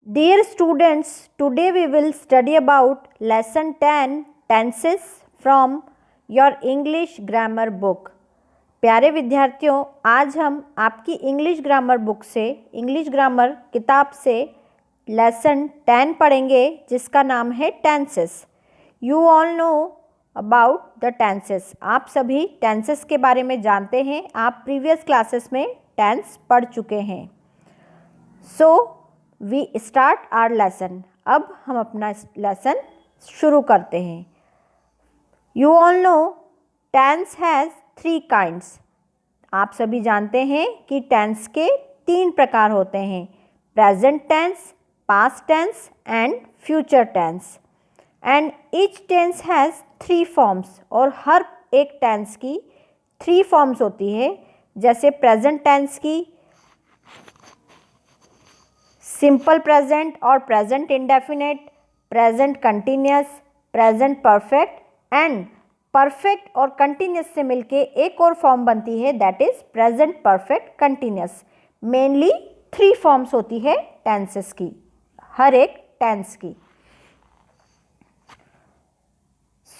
Dear students, today we will study about lesson 10 tenses from your English grammar book. प्यारे विद्यार्थियों, आज हम आपकी इंग्लिश ग्रामर बुक से इंग्लिश ग्रामर किताब से लेसन 10 पढ़ेंगे जिसका नाम है tenses. You all know about the tenses. आप सभी टेंसेस के बारे में जानते हैं. आप प्रीवियस क्लासेस में टेंस पढ़ चुके हैं. So we start our lesson. अब हम अपना लेसन शुरू करते हैं. You all know tense has 3 kinds. आप सभी जानते हैं कि टेंस के 3 प्रकार होते हैं. Present tense, past tense and future tense. And each tense has 3 forms. और हर एक टेंस की 3 फॉर्म्स होती है. जैसे प्रेजेंट टेंस की सिंपल प्रेजेंट और present indefinite, present continuous, present perfect and perfect और कंटिन्यूस से मिलके एक और फॉर्म बनती है that is present perfect continuous. Mainly 3 forms होती है टेंसेस की, हर एक टेंस की.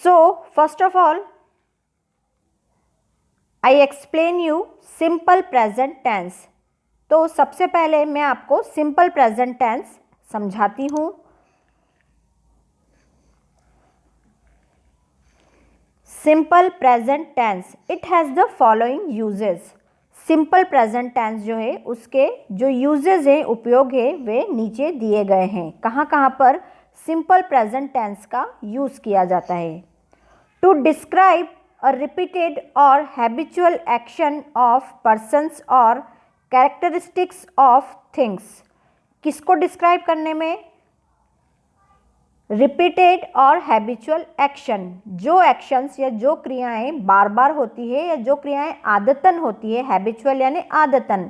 So first of all I explain you simple present tense. तो सबसे पहले मैं आपको सिंपल प्रेजेंट टेंस समझाती हूँ. Simple present tense it has the following uses. Simple present tense जो है उसके जो यूजेस हैं, उपयोग है, वे नीचे दिए गए हैं. कहाँ कहाँ पर सिंपल प्रेजेंट टेंस का यूज़ किया जाता है. टू डिस्क्राइब अ रिपीटेड और हैबिचुअल एक्शन ऑफ पर्सन्स और कैरेक्टरिस्टिक्स ऑफ थिंग्स. किसको डिस्क्राइब करने में? रिपीटेड और हैबिचुअल एक्शन. जो एक्शंस या जो क्रियाएं बार बार होती है या जो क्रियाएं आदतन होती है. हैबिचुअल यानी आदतन.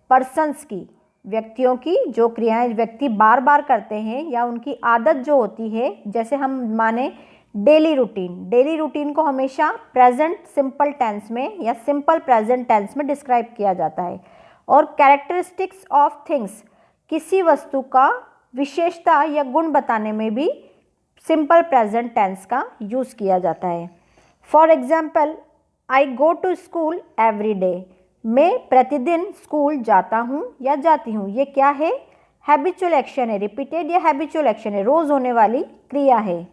पर्सन्स की, व्यक्तियों की जो क्रियाएं व्यक्ति बार बार करते हैं या उनकी आदत जो होती है. जैसे हम माने डेली रूटीन. डेली रूटीन को हमेशा प्रेजेंट सिंपल टेंस में या सिंपल प्रेजेंट टेंस में डिस्क्राइब किया जाता है. और कैरेक्टरिस्टिक्स ऑफ थिंग्स, किसी वस्तु का विशेषता या गुण बताने में भी सिंपल प्रेजेंट टेंस का यूज़ किया जाता है. For example, I go to school every day. मैं प्रतिदिन स्कूल जाता हूँ या जाती हूँ. ये क्या है? हैबिचुअल एक्शन है. रिपीटेड या हैबिचुअल एक्शन है, रोज़ होने वाली क्रिया है.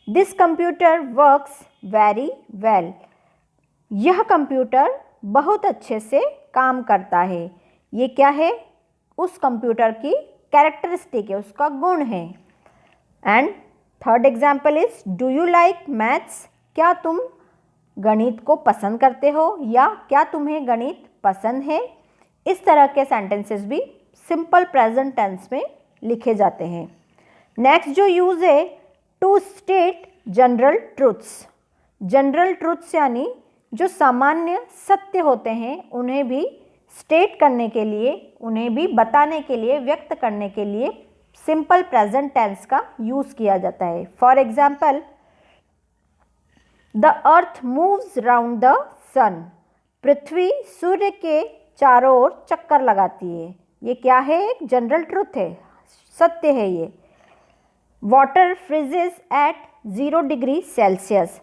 This computer works very well. यह कंप्यूटर बहुत अच्छे से काम करता है. ये क्या है? उस कंप्यूटर की कैरेक्टरिस्टिक है, उसका गुण है. And third example is do you like maths. क्या तुम गणित को पसंद करते हो या क्या तुम्हें गणित पसंद है. इस तरह के सेंटेंसेस भी सिंपल प्रेजेंट टेंस में लिखे जाते हैं. नेक्स्ट जो यूज़ है, to state general truths. General truths यानी जो सामान्य सत्य होते हैं उन्हें भी स्टेट करने के लिए, उन्हें भी बताने के लिए, व्यक्त करने के लिए सिंपल प्रेजेंट टेंस का यूज़ किया जाता है. For example, the earth moves round the sun. पृथ्वी सूर्य के चारों ओर चक्कर लगाती है. ये क्या है? एक जनरल ट्रूथ है, सत्य है ये. Water freezes at 0 degree Celsius.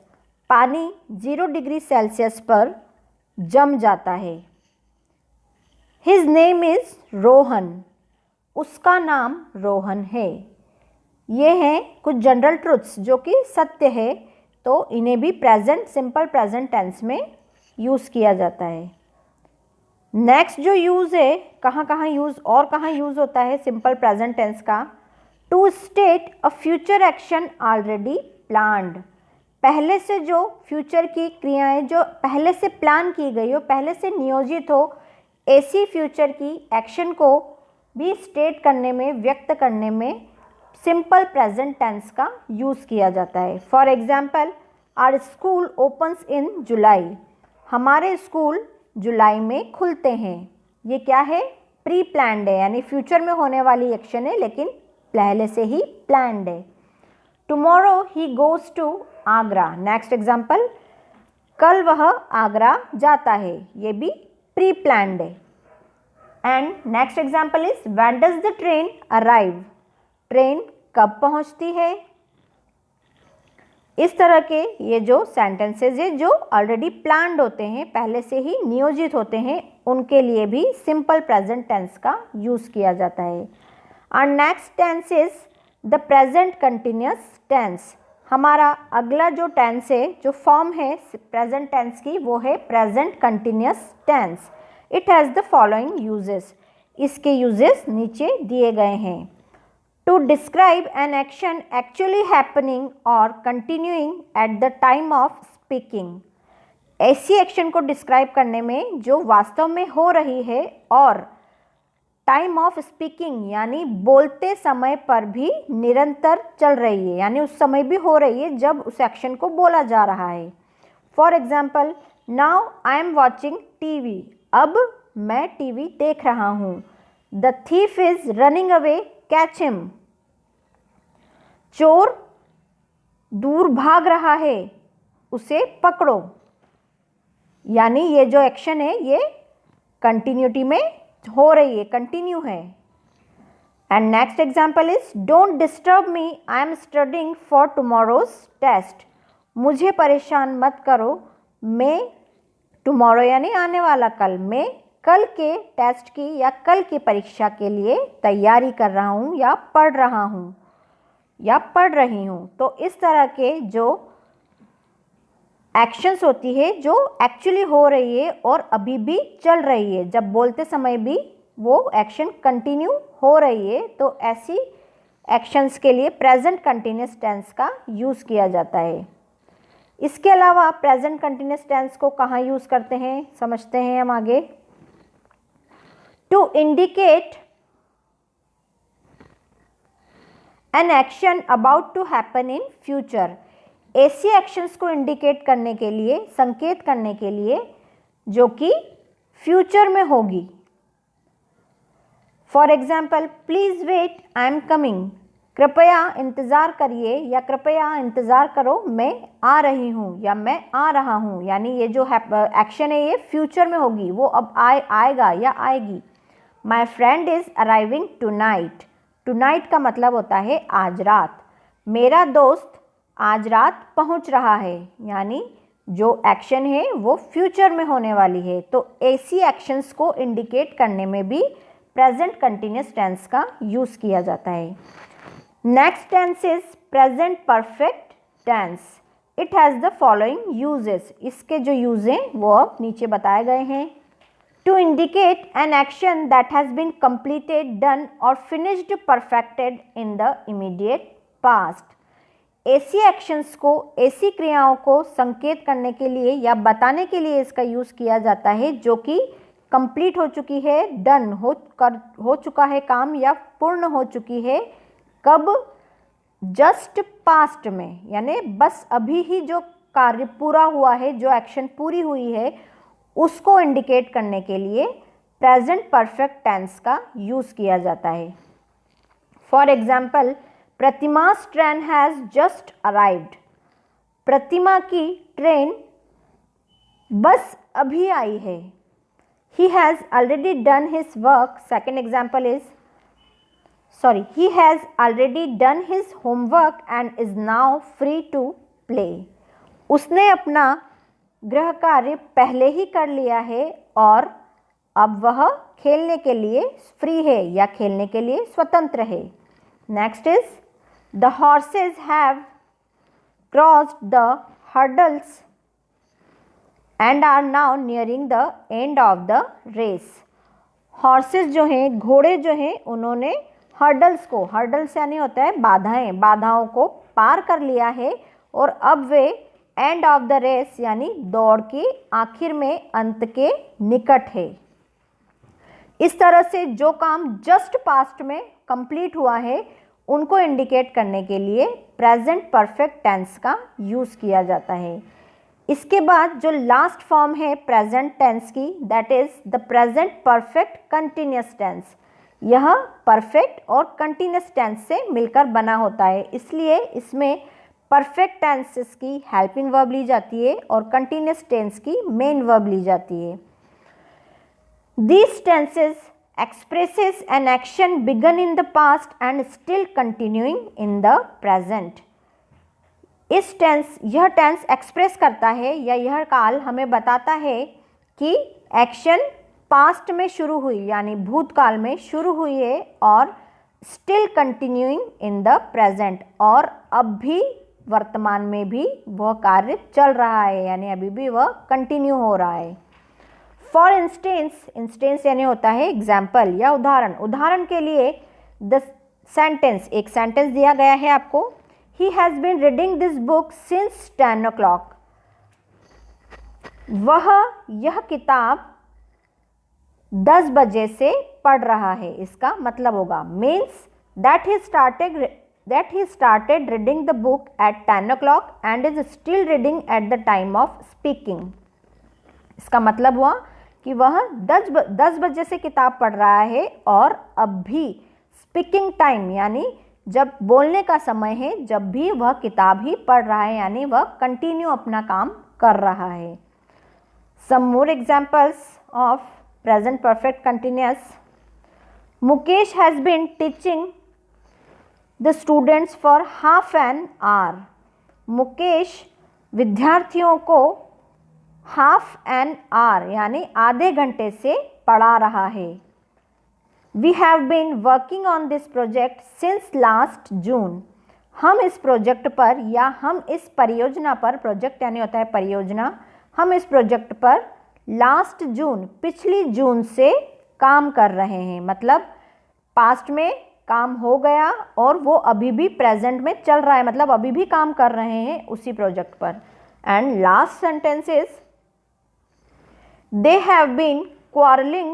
पानी 0 डिग्री सेल्सियस पर जम जाता है. His name is Rohan. उसका नाम रोहन है. ये हैं कुछ जनरल ट्रूथ्स जो कि सत्य है, तो इन्हें भी प्रेजेंट सिंपल प्रेजेंट टेंस में यूज़ किया जाता है. नेक्स्ट जो यूज़ है, कहाँ कहाँ यूज़ और कहाँ यूज़ होता है सिंपल प्रेजेंट टेंस का, to state a future action already planned. पहले से जो फ्यूचर की क्रियाएं जो पहले से प्लान की गई हो, पहले से नियोजित हो, ऐसी फ्यूचर की एक्शन को भी स्टेट करने में, व्यक्त करने में सिंपल प्रेजेंट टेंस का यूज़ किया जाता है. For example, our school opens in July. हमारे स्कूल जुलाई में खुलते हैं. ये क्या है? प्री प्लान्ड है, यानी फ्यूचर में होने वाली एक्शन है लेकिन पहले से ही प्लान्ड है. Tomorrow he goes to Agra. Next example, कल वह आगरा जाता है. ये भी प्री प्लान्ड है. And next example is when does the train arrive. Train कब पहुंचती है। इस तरह के ये जो सेंटेंसेस है जो ऑलरेडी प्लान्ड होते हैं, पहले से ही नियोजित होते हैं, उनके लिए भी सिंपल प्रेजेंट टेंस का यूज़ किया जाता है। और next tense is the present continuous tense. हमारा अगला जो टेंस है, जो फॉर्म है प्रेजेंट टेंस की, वो है present continuous tense. It has the following uses. इसके यूजेस नीचे दिए गए हैं। To describe an action actually happening or continuing at the time of speaking। ऐसी एक्शन को डिस्क्राइब करने में जो वास्तव में हो रही है और टाइम ऑफ स्पीकिंग यानी बोलते समय पर भी निरंतर चल रही है, यानी उस समय भी हो रही है जब उस एक्शन को बोला जा रहा है। For example, now I am watching TV. अब मैं टीवी देख रहा हूँ। The thief is running away, catch him. चोर दूर भाग रहा है, उसे पकड़ो। यानी ये जो एक्शन है ये कंटिन्यूटी में हो रही है, कंटिन्यू है। And next example is don't disturb me, I am studying for tomorrow's test. मुझे परेशान मत करो, मैं टुमारो यानी आने वाला कल, मैं कल के टेस्ट की या कल की परीक्षा के लिए तैयारी कर रहा हूँ या पढ़ रहा हूँ या पढ़ रही हूँ। तो इस तरह के जो एक्शंस होती है जो एक्चुअली हो रही है और अभी भी चल रही है, जब बोलते समय भी वो एक्शन कंटिन्यू हो रही है, तो ऐसी एक्शंस के लिए प्रेजेंट कंटिन्यूस टेंस का यूज़ किया जाता है। इसके अलावा प्रेजेंट कंटिन्यूस टेंस को कहाँ यूज़ करते हैं समझते हैं हम आगे। To indicate an action about to happen in future. ऐसी एक्शंस को इंडिकेट करने के लिए, संकेत करने के लिए जो कि फ्यूचर में होगी। For example, please wait, I am coming. कृपया इंतज़ार करिए या कृपया इंतज़ार करो, मैं आ रही हूँ या मैं आ रहा हूँ। यानी ये जो एक्शन है ये फ्यूचर में होगी, वो अब आएगा या आएगी। My friend is arriving tonight. Tonight का मतलब होता है आज रात। मेरा दोस्त आज रात पहुंच रहा है, यानी जो एक्शन है वो फ्यूचर में होने वाली है। तो ऐसी एक्शंस को इंडिकेट करने में भी प्रेजेंट कंटिन्यूस टेंस का यूज़ किया जाता है। Next tense is present perfect tense. It has the following uses. इसके जो यूज हैं वो अब नीचे बताए गए हैं। To indicate an action that has been completed, done or finished, perfected in the immediate past। ऐसी एक्शंस को, ऐसी क्रियाओं को संकेत करने के लिए या बताने के लिए इसका यूज़ किया जाता है जो कि कंप्लीट हो चुकी है, डन हो चुका है काम या पूर्ण हो चुकी है। कब? जस्ट पास्ट में, यानी बस अभी ही जो कार्य पूरा हुआ है, जो एक्शन पूरी हुई है, उसको इंडिकेट करने के लिए प्रेजेंट परफेक्ट टेंस का यूज़ किया जाता है। For example, Pratima's train has just arrived. Pratima की ट्रेन बस अभी आई है। He has already done his work. Second example is he has already done his homework and is now free to play। उसने अपना गृह कार्य पहले ही कर लिया है और अब वह खेलने के लिए फ्री है या खेलने के लिए स्वतंत्र है। Next is the horses have crossed the hurdles and are now nearing the end of the race. Horses जो हैं, घोड़े जो हैं, उन्होंने हर्डल्स को, हर्डल्स यानी होता है बाधाएं, बाधाओं को पार कर लिया है और अब वे एंड ऑफ द रेस यानी दौड़ के आखिर में, अंत के निकट है। इस तरह से जो काम जस्ट पास्ट में कंप्लीट हुआ है उनको इंडिकेट करने के लिए प्रेजेंट परफेक्ट टेंस का यूज़ किया जाता है। इसके बाद जो लास्ट फॉर्म है प्रेजेंट टेंस की, that is the present perfect continuous tense. यह परफेक्ट और कंटिन्यूस टेंस से मिलकर बना होता है, इसलिए इसमें परफेक्ट टेंसेस की हेल्पिंग वर्ब ली जाती है और कंटिन्यूस टेंस की मेन वर्ब ली जाती है। These tenses expresses an action begun in the past and still continuing in the present. इस टेंस, यह टेंस एक्सप्रेस करता है या यह काल हमें बताता है कि एक्शन पास्ट में शुरू हुई यानी भूतकाल में शुरू हुई है और still continuing in the present, और अब भी वर्तमान में भी वह कार्य चल रहा है यानी अभी भी वह कंटिन्यू हो रहा है। फॉर इंस्टेंस, इंस्टेंस यानी होता है एग्जाम्पल या उदाहरण। उदाहरण के लिए द सेंटेंस, एक सेंटेंस दिया गया है आपको, he has been reading this book since 10 o'clock। वह यह किताब 10 बजे से पढ़ रहा है। इसका मतलब होगा means that he started reading the book at 10 o'clock and is still reading at the time of speaking. इसका मतलब हुआ कि वह 10 बजे से किताब पढ़ रहा है और अब भी स्पीकिंग टाइम यानी जब बोलने का समय है जब भी वह किताब ही पढ़ रहा है यानी वह कंटिन्यू अपना काम कर रहा है। Some more examples of present perfect continuous. Mukesh has been teaching the students for half an hour. Mukesh विद्यार्थियों को हाफ एन आवर यानी आधे घंटे से पढ़ा रहा है। We have been working on this project since last June. हम इस प्रोजेक्ट पर या हम इस परियोजना पर, प्रोजेक्ट यानी होता है परियोजना, हम इस प्रोजेक्ट पर लास्ट जून पिछली जून से काम कर रहे हैं। मतलब पास्ट में काम हो गया और वो अभी भी प्रेजेंट में चल रहा है, मतलब अभी भी काम कर रहे हैं उसी प्रोजेक्ट पर। And last sentence is they have been quarreling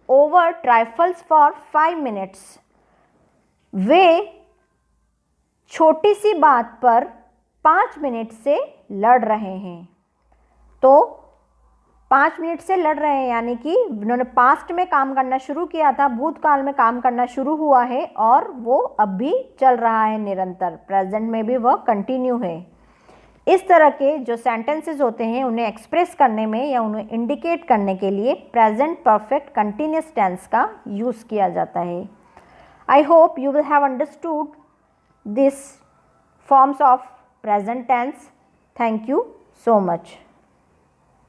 over trifles for 5 minutes। वे छोटी सी बात पर 5 मिनट से लड़ रहे हैं। तो 5 मिनट से लड़ रहे हैं यानी कि उन्होंने पास्ट में काम करना शुरू किया था, भूतकाल में काम करना शुरू हुआ है और वो अब भी चल रहा है निरंतर, प्रेजेंट में भी वह कंटिन्यू है। इस तरह के जो सेंटेंसेस होते हैं उन्हें एक्सप्रेस करने में या उन्हें इंडिकेट करने के लिए प्रेजेंट परफेक्ट कंटिन्यूअस टेंस का यूज़ किया जाता है। I hope you will have understood this forms of present tense. Thank you so much.